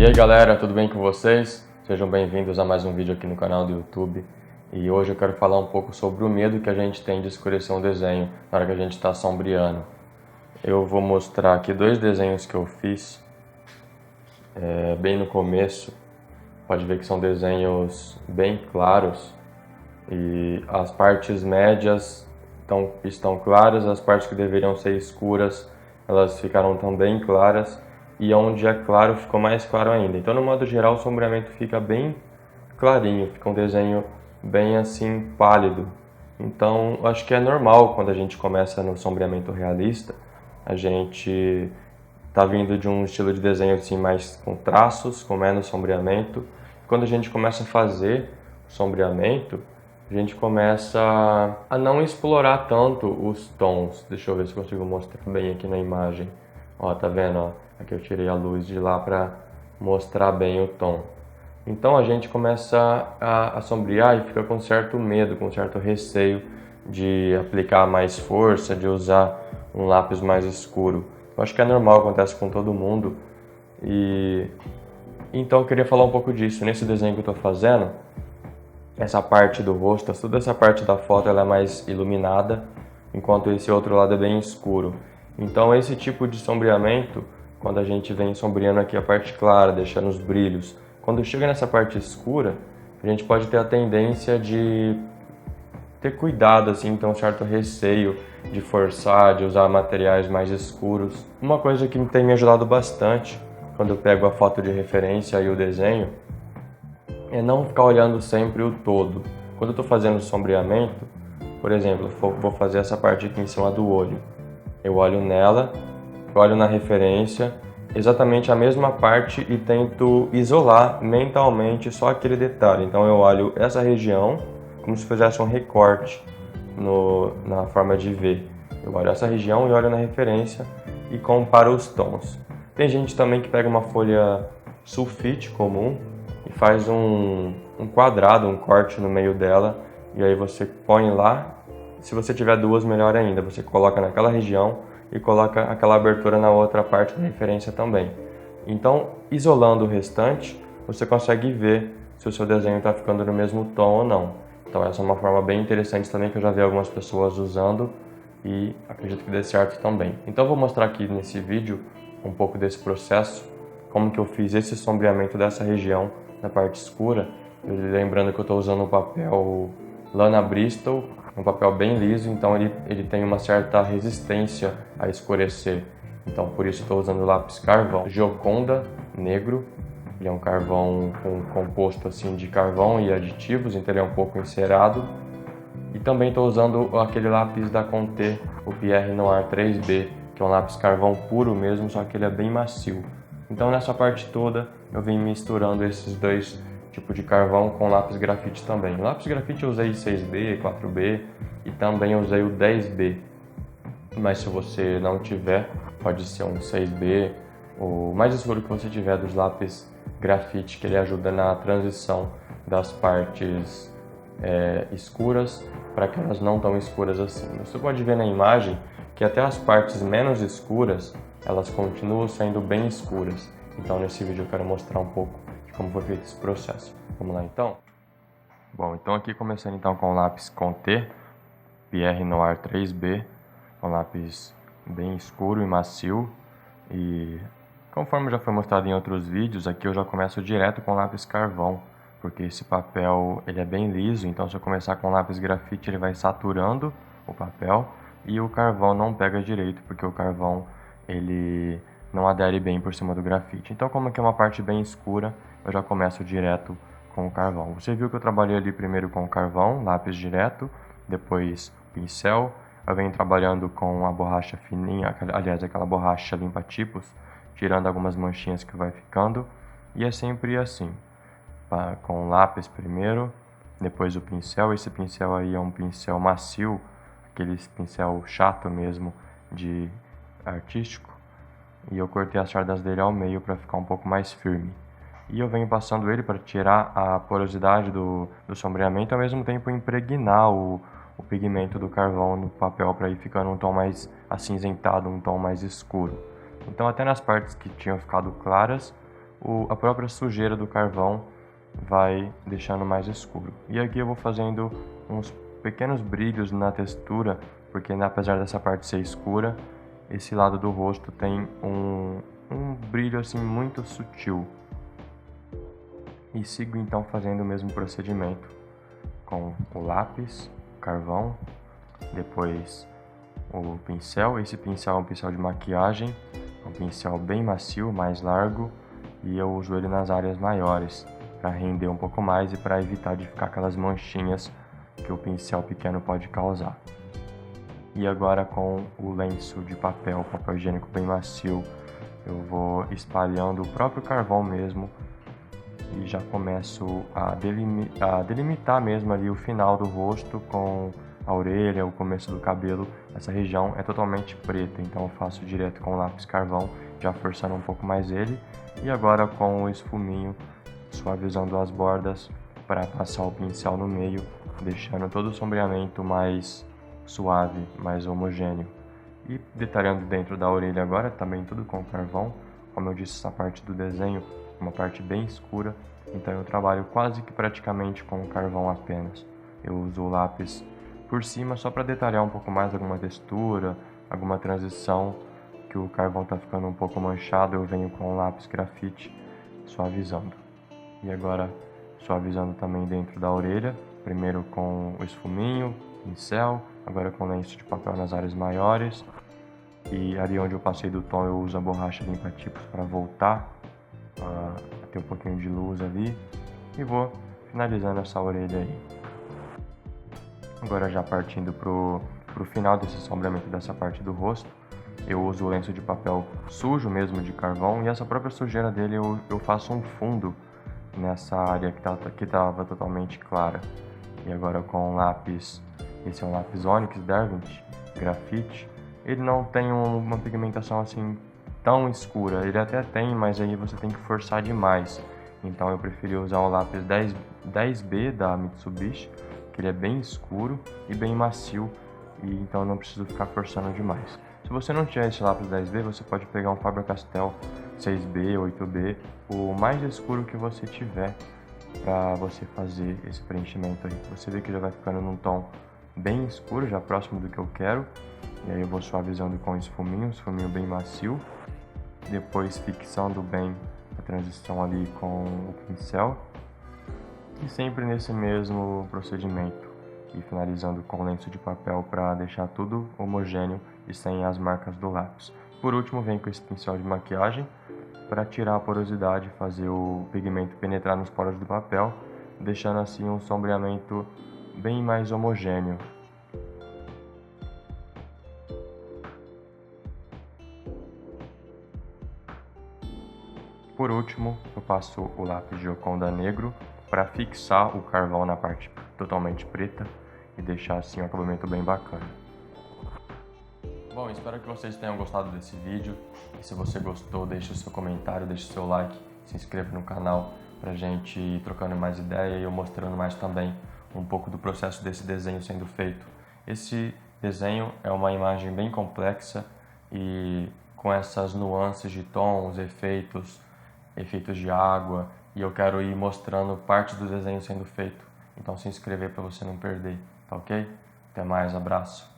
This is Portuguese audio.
E aí galera, tudo bem com vocês? Sejam bem-vindos a mais um vídeo aqui no canal do YouTube. E hoje eu quero falar um pouco sobre o medo que a gente tem de escurecer um desenho na hora que a gente está sombreando. Eu vou mostrar aqui dois desenhos que eu fiz bem no começo. Pode ver que são desenhos bem claros e as partes médias estão claras, as partes que deveriam ser escuras elas ficaram também claras. E onde é claro ficou mais claro ainda. Então, no modo geral, o sombreamento fica bem clarinho, fica um desenho bem assim pálido. Então, acho que é normal quando a gente começa no sombreamento realista, a gente tá vindo de um estilo de desenho assim mais com traços, com menos sombreamento. Quando a gente começa a fazer sombreamento, a gente começa a não explorar tanto os tons. Deixa eu ver se consigo mostrar bem aqui na imagem. Ó, tá vendo? Ó? Aqui eu tirei a luz de lá para mostrar bem o tom. Então a gente começa a sombrear e fica com certo medo, com certo receio de aplicar mais força, de usar um lápis mais escuro. Eu acho que é normal, acontece com todo mundo. E então eu queria falar um pouco disso. Nesse desenho que eu estou fazendo, essa parte do rosto, toda essa parte da foto ela é mais iluminada, enquanto esse outro lado é bem escuro. Então esse tipo de sombreamento, quando a gente vem sombreando aqui a parte clara, deixando os brilhos, quando chega nessa parte escura, a gente pode ter a tendência de ter cuidado, assim, ter um certo receio de forçar, de usar materiais mais escuros. Uma coisa que tem me ajudado bastante, quando eu pego a foto de referência e o desenho, é não ficar olhando sempre o todo. Quando eu estou fazendo sombreamento, por exemplo, vou fazer essa parte aqui em cima do olho. Eu olho nela, olho na referência, exatamente a mesma parte e tento isolar mentalmente só aquele detalhe. Então eu olho essa região como se fizesse um recorte na forma de ver. Eu olho essa região e olho na referência e comparo os tons. Tem gente também que pega uma folha sulfite comum e faz um quadrado, um corte no meio dela, e aí você põe lá. Se você tiver duas, melhor ainda, você coloca naquela região e coloca aquela abertura na outra parte da referência também. Então, isolando o restante, você consegue ver se o seu desenho está ficando no mesmo tom ou não. Então essa é uma forma bem interessante também que eu já vi algumas pessoas usando e acredito que dê certo também. Então eu vou mostrar aqui nesse vídeo um pouco desse processo, como que eu fiz esse sombreamento dessa região na parte escura. Lembrando que eu estou usando o papel Lana Bristol, um papel bem liso, então ele tem uma certa resistência a escurecer. Então por isso estou usando o lápis carvão Gioconda negro. Ele é um carvão composto assim de carvão e aditivos, então ele é um pouco encerado. E também estou usando aquele lápis da Conté, o Pierre Noir 3B, que é um lápis carvão puro mesmo, só que ele é bem macio. Então nessa parte toda eu vim misturando esses dois tipo de carvão com lápis grafite também. O lápis grafite eu usei 6B, 4B e também usei o 10B. Mas se você não tiver, pode ser um 6B, o mais escuro que você tiver dos lápis grafite, que ele ajuda na transição das partes escuras para que elas não tão escuras assim. Você pode ver na imagem que até as partes menos escuras, elas continuam sendo bem escuras. Então nesse vídeo eu quero mostrar um pouco como foi feito esse processo. Vamos lá então? Bom, então aqui começando então com o lápis Conté, Pierre Noir 3B, um lápis bem escuro e macio. E conforme já foi mostrado em outros vídeos, aqui eu já começo direto com lápis carvão, porque esse papel ele é bem liso, então se eu começar com lápis grafite ele vai saturando o papel e o carvão não pega direito, porque o carvão ele não adere bem por cima do grafite. Então como aqui é uma parte bem escura, eu já começo direto com o carvão. Você viu que eu trabalhei ali primeiro com o carvão, lápis direto, depois pincel. Eu venho trabalhando com a borracha fininha, aliás, aquela borracha limpa-tipos, tirando algumas manchinhas que vai ficando. E é sempre assim, com o lápis primeiro, depois o pincel. Esse pincel aí é um pincel macio, aquele pincel chato mesmo, de artístico. E eu cortei as cerdas dele ao meio para ficar um pouco mais firme. E eu venho passando ele para tirar a porosidade do sombreamento, ao mesmo tempo impregnar o pigmento do carvão no papel para ir ficando um tom mais acinzentado, um tom mais escuro. Então até nas partes que tinham ficado claras, a própria sujeira do carvão vai deixando mais escuro. E aqui eu vou fazendo uns pequenos brilhos na textura, porque apesar dessa parte ser escura, esse lado do rosto tem um brilho assim muito sutil. E sigo então fazendo o mesmo procedimento com o lápis, carvão, depois o pincel. Esse pincel é um pincel de maquiagem, é um pincel bem macio, mais largo, e eu uso ele nas áreas maiores para render um pouco mais e para evitar de ficar aquelas manchinhas que o pincel pequeno pode causar. E agora com o lenço de papel higiênico bem macio, eu vou espalhando o próprio carvão mesmo e já começo a delimitar mesmo ali o final do rosto com a orelha, o começo do cabelo. Essa região é totalmente preta, então eu faço direto com o lápis carvão, já forçando um pouco mais ele. E agora com o esfuminho, suavizando as bordas para passar o pincel no meio, deixando todo o sombreamento mais suave, mais homogêneo. E detalhando dentro da orelha agora, também tudo com carvão. Como eu disse, essa parte do desenho é uma parte bem escura, então eu trabalho quase que praticamente com carvão apenas. Eu uso o lápis por cima só para detalhar um pouco mais alguma textura, alguma transição que o carvão está ficando um pouco manchado, eu venho com o lápis grafite suavizando. E agora suavizando também dentro da orelha, primeiro com o esfuminho, pincel, agora com lenço de papel nas áreas maiores. E ali onde eu passei do tom eu uso a borracha limpa-tipos para voltar a ter um pouquinho de luz ali. E vou finalizando essa orelha aí. Agora já partindo pro final desse sombreamento dessa parte do rosto, eu uso o lenço de papel sujo mesmo de carvão, e essa própria sujeira dele eu faço um fundo nessa área que estava totalmente clara. E agora com o lápis, esse é um lápis Onyx Derwent Grafite, ele não tem uma pigmentação assim tão escura, ele até tem, mas aí você tem que forçar demais. Então eu preferi usar o lápis 10B da Mitsubishi, que ele é bem escuro e bem macio, e então eu não preciso ficar forçando demais. Se você não tiver esse lápis 10B, você pode pegar um Faber-Castell 6B, 8B, o mais escuro que você tiver para você fazer esse preenchimento aí. Você vê que já vai ficando num tom bem escuro, já próximo do que eu quero. E aí eu vou suavizando com esfuminho bem macio. Depois fixando bem a transição ali com o pincel. E sempre nesse mesmo procedimento. E finalizando com lenço de papel para deixar tudo homogêneo e sem as marcas do lápis. Por último, venho com esse pincel de maquiagem para tirar a porosidade, fazer o pigmento penetrar nos poros do papel, deixando assim um sombreamento bem mais homogêneo. Por último, eu passo o lápis Gioconda negro para fixar o carvão na parte totalmente preta e deixar assim um acabamento bem bacana. Bom, espero que vocês tenham gostado desse vídeo. E se você gostou, deixe o seu comentário, deixe o seu like, se inscreva no canal pra gente ir trocando mais ideia e eu mostrando mais também um pouco do processo desse desenho sendo feito. Esse desenho é uma imagem bem complexa e com essas nuances de tons, efeitos de água, e eu quero ir mostrando parte do desenho sendo feito. Então se inscrever para você não perder, tá ok? Até mais, abraço.